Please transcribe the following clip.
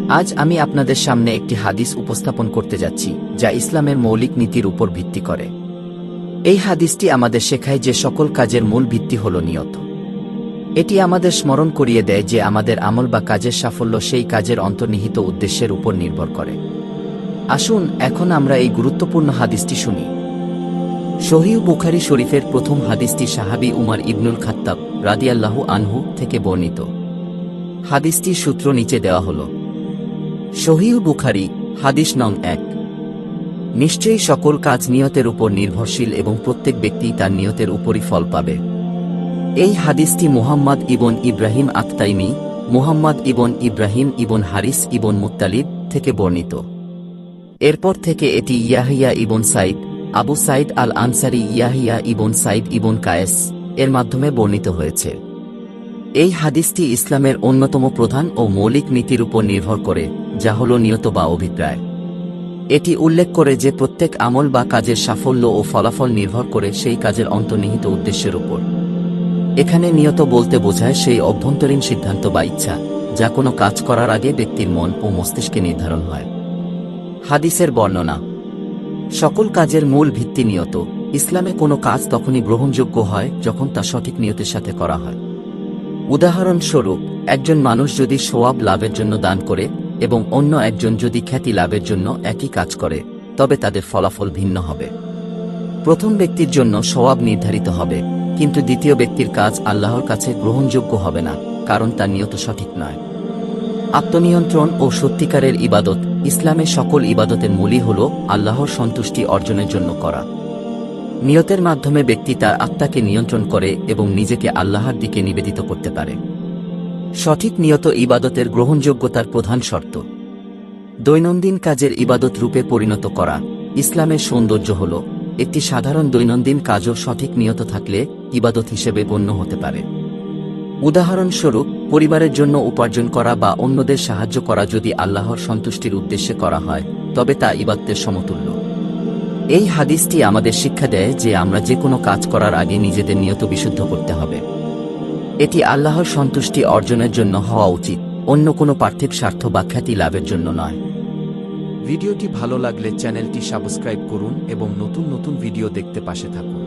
আজ আমি আপনাদের সামনে একটি হাদিস উপস্থাপন করতে যাচ্ছি যা ইসলামের মৌলিক নীতির উপর ভিত্তি করে। এই হাদিসটি আমাদের শেখায় যে সকল কাজের মূল ভিত্তি হল নিয়ত। এটি আমাদের স্মরণ করিয়ে দেয় যে আমাদের আমল বা কাজের সাফল্য সেই কাজের অন্তর্নিহিত উদ্দেশ্যের উপর নির্ভর করে। আসুন এখন আমরা এই গুরুত্বপূর্ণ হাদিসটি শুনি। সহিহ বুখারী শরীফের প্রথম হাদিসটি সাহাবী উমর ইবনুল খাত্তাব রাদিয়াল্লাহু আনহু থেকে বর্ণিত। হাদিসটির সূত্র নিচে দেওয়া হল। সহিহ বুখারী হাদিস নং 1। নিশ্চয়ই সকল কাজ নিয়তের উপর নির্ভরশীল এবং প্রত্যেক ব্যক্তি তার নিয়তের উপরই ফল পাবে। এই হাদিসটি মুহাম্মদ ইবন ইব্রাহিম আত-তাইমি, মুহাম্মদ ইবন ইব্রাহিম ইবন হারিস ইবন মুত্তালিব থেকে বর্ণিত। এরপর থেকে এটি ইয়াহিয়া ইবন সাইদ, আবু সাইদ আল আনসারী ইয়াহিয়া ইবন সাইদ ইবন কায়েস এর মাধ্যমে বর্ণিত হয়েছে। এই হাদিসটি ইসলামের অন্যতম প্রধান ও মৌলিক নীতির উপর নির্ভর করে, যা হল নিয়ত বা অভিপ্রায়। এটি উল্লেখ করে যে প্রত্যেক আমল বা কাজের সাফল্য ও ফলাফল নির্ভর করে সেই কাজের অন্তর্নিহিত উদ্দেশ্যের উপর। এখানে নিয়ত বলতে বোঝায় সেই অভ্যন্তরীণ সিদ্ধান্ত বা ইচ্ছা যা কোনো কাজ করার আগে ব্যক্তির মন ও মস্তিষ্কে নির্ধারণ হয়। হাদিসের বর্ণনা। সকল কাজের মূল ভিত্তি নিয়ত। ইসলামে কোনো কাজ তখনই গ্রহণযোগ্য হয় যখন তা সঠিক নিয়তের সাথে করা হয়। উদাহরণস্বরূপ, একজন মানুষ যদি সওয়াব লাভের জন্য দান করে এবং অন্য একজন যদি খ্যাতি লাভের জন্য একই কাজ করে, তবে তাদের ফলাফল ভিন্ন হবে। প্রথম ব্যক্তির জন্য সওয়াব নির্ধারিত হবে, কিন্তু দ্বিতীয় ব্যক্তির কাজ আল্লাহর কাছে গ্রহণযোগ্য হবে না, কারণ তার নিয়ত সঠিক নয়। আত্মনিয়ন্ত্রণ ও সত্যিকারের ইবাদত। ইসলামে সকল ইবাদতের মূলই হল আল্লাহর সন্তুষ্টি অর্জনের জন্য করা। নিয়তের মাধ্যমে ব্যক্তি তার আত্মাকে নিয়ন্ত্রণ করে এবং নিজেকে আল্লাহর দিকে নিবেদিত করতে পারে। সঠিক নিয়ত ইবাদতের গ্রহণযোগ্যতার প্রধান শর্ত। দৈনন্দিন কাজের ইবাদত রূপে পরিণত করা। ইসলামের সৌন্দর্য হল একটি সাধারণ দৈনন্দিন কাজও সঠিক নিয়ত থাকলে ইবাদত হিসেবে গণ্য হতে পারে। উদাহরণস্বরূপ, পরিবারের জন্য উপার্জন করা বা অন্যদের সাহায্য করা যদি আল্লাহর সন্তুষ্টির উদ্দেশ্যে করা হয়, তবে তা ইবাদতের সমতুল্য। এই হাদিসটি আমাদের শিক্ষা দেয় যে আমরা যে কোনো কাজ করার আগে নিজেদের নিয়ত বিশুদ্ধ করতে হবে। এটি আল্লাহর সন্তুষ্টি অর্জনের জন্য হওয়া উচিত, অন্য কোনো পার্থিব স্বার্থ বা খ্যাতি লাভের জন্য নয়। ভিডিওটি ভালো লাগলে চ্যানেলটি সাবস্ক্রাইব করুন এবং নতুন নতুন ভিডিও দেখতে পাশে থাকুন।